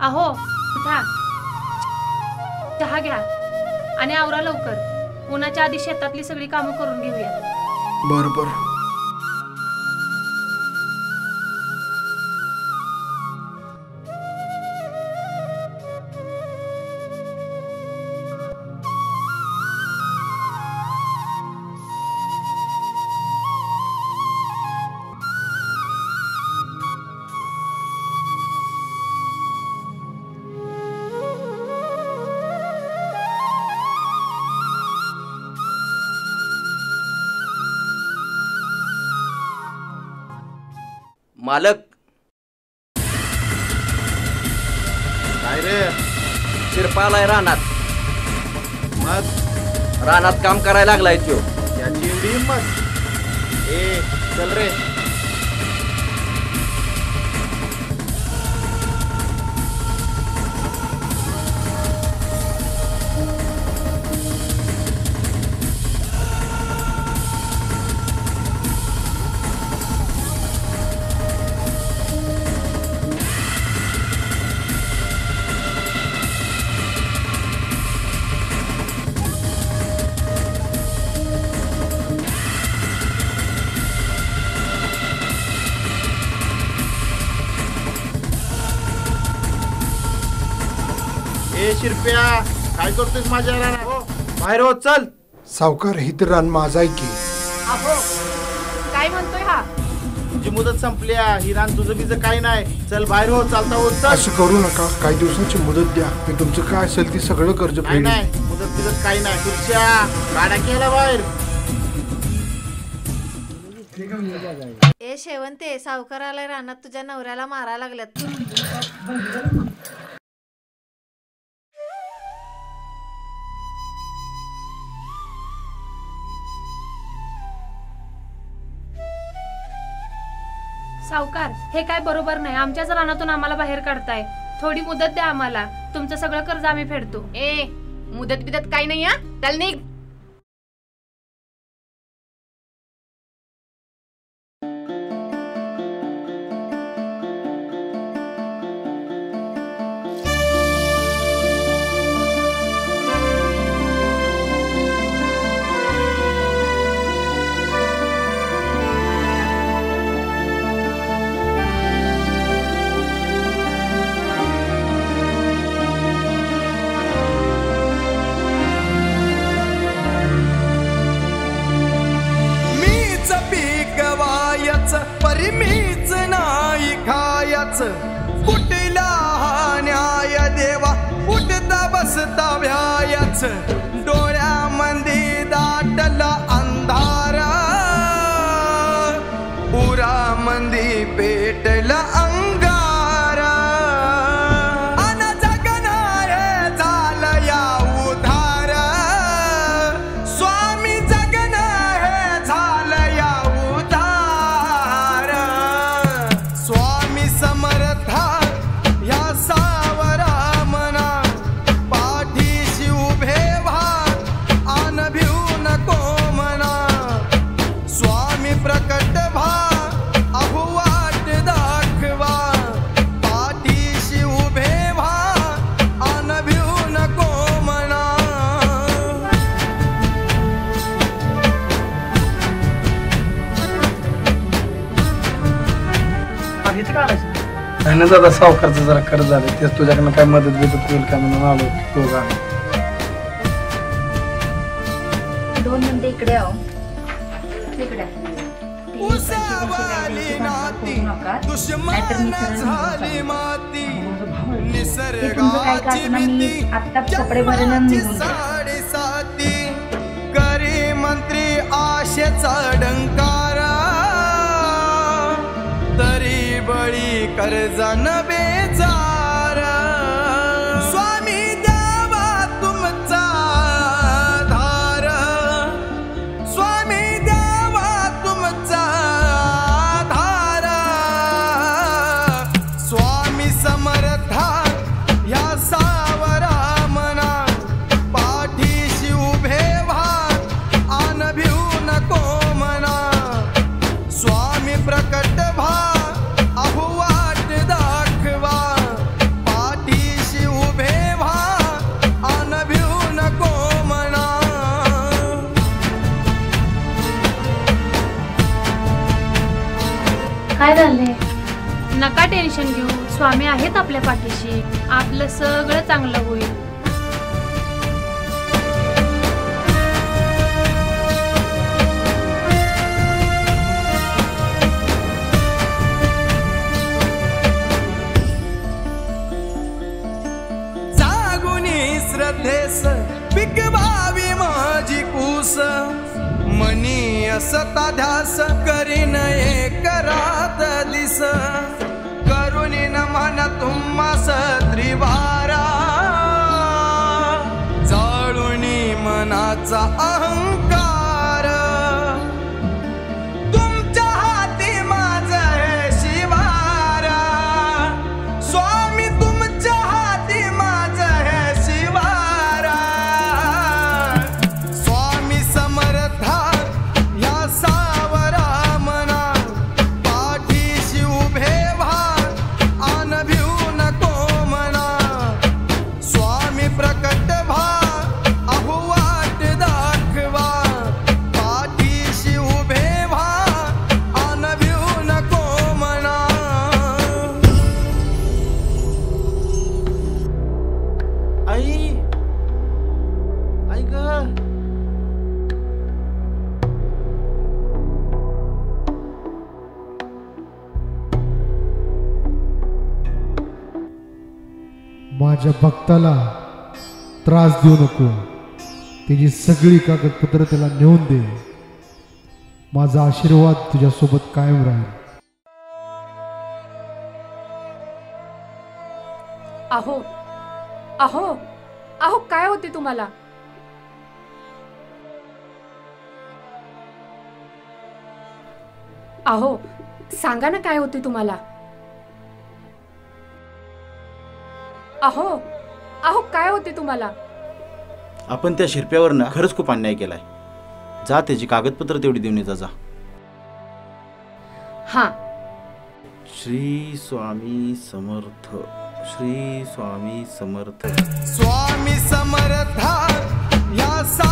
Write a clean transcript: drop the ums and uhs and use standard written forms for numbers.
अहो उठा, चहा घ्या आणि आवरा लवकर. उन्हाच्या आधी शेतातली सगळी कामं करून घेऊया. बरं बरं. मालक. काय रे? शिरपालाय रानात. मग रानात काम करायला लागलाय तो. याची एवढी हिंमत? ए चल रे. ए शिरप्या, काय करतोस माझ्या रानात? हो बाहेर हो, चल. सावकार ही तर रान माझा आहे की. अहो काय म्हणतोय हा? तुझी मुदत संपल्या. ही रान तुझं बीज काही नाही. चल बाहेर हो, चालता हो, चल. असं करू नका, काही दिवसाची मुदत द्या, मी तुमचं काय असेल ते सगळं कर्ज नाही फेडेन. नाही, मुदत बिदत काही नाही. खुर्च्या गाड्या केला बाहेर. ए शेवंते, सावकाराला रानात तुझ्या नवऱ्याला मारायला लागल्यात. सावकार हे काय बरोबर नाही. आमच्याच रानातून आम्हाला बाहेर काढताय. थोडी मुदत द्या आम्हाला. तुमचं सगळं कर्ज आम्ही फेडतो. ए मुदत बिदत काही नाही. चल निघ. परिमीच नाही खायाच. कुठला हा न्याय देवा, उठता बसता भ्यायाच. डोळ्यामध्ये दाटला अंधारा, उरामध्ये पेटला अंगारा. अन जगणार झालं या उधार. स्वामी जगणार झालं या उधार. स्वामी समर्था ह्या सावरा मना, पाठीशी उभे व्हा आन भिऊ नको मना. स्वामी प्रकट व्हा, अहो वाट दाखवा. पाठीशी उभे व्हा आन भिऊ नको मना. काही नाही दादा, सावकारचं जरा कर्ज झालं, तेच तुझ्याकडनं काय मदत बिदत होईल का म्हणून आलो दोघा. 2 मिनिटं इकडे आहो. इकडे उसावाली नाती दुश्मन झाली माती. निसर्गाची भीती जन्माची साडेसाती. करी मंत्री आशेचा डंकारा, तरी बळी कर्जन बेजारा. स्वामी द्यावा तुमचा धार. स्वामी द्यावा तुमचा धार. स्वामी समर्था ह्या सावरा मना, पाठीशी उभे व्हा आन भिऊ नको मना. स्वामी प्रकट व्हा, अहो वाट दाखवा. काय झालंय? नका टेन्शन घेऊ, स्वामी आहेत आपल्या पाठीशी. आपलं सगळं चांगलं होईल. जागुनी श्रद्धेस पिकवावी माझी कूस मनी असता ध्यास करीन एकरात दिस करुणी न मन तुम्हास त्रिवारा जाळुनी मनाचा अहंकार तुमच्या हाती माझ हे शिवारा स्वामी तुमच्या हाती माझ हे शिवारा स्वामी समर्था या सावरा मना पाठीशी उभे व्हा आन भिऊ नको मना स्वामी प्रकट व्हा अहो वाट दाखवा पाठीशी उभे व्हा आन भिऊ नको मना आई आई ग माझ्या भक्ताला त्रास देऊ नको. त्याची सगळी कागदपत्र त्याला नेऊन दे. माझा आशीर्वाद तुझ्यासोबत कायम राहील. अहो अहो अहो काय होते तुम्हाला? अहो सांगा ना काय होते तुम्हाला? अहो अहो काय होते तुम्हाला? आपण त्या शिरप्यावर ना खरंच खूप अन्याय केलाय. जा त्याची कागदपत्र तेवढी देऊन येता जा. हा श्री स्वामी समर्थ. श्री स्वामी समर्थ. स्वामी समर्था या सा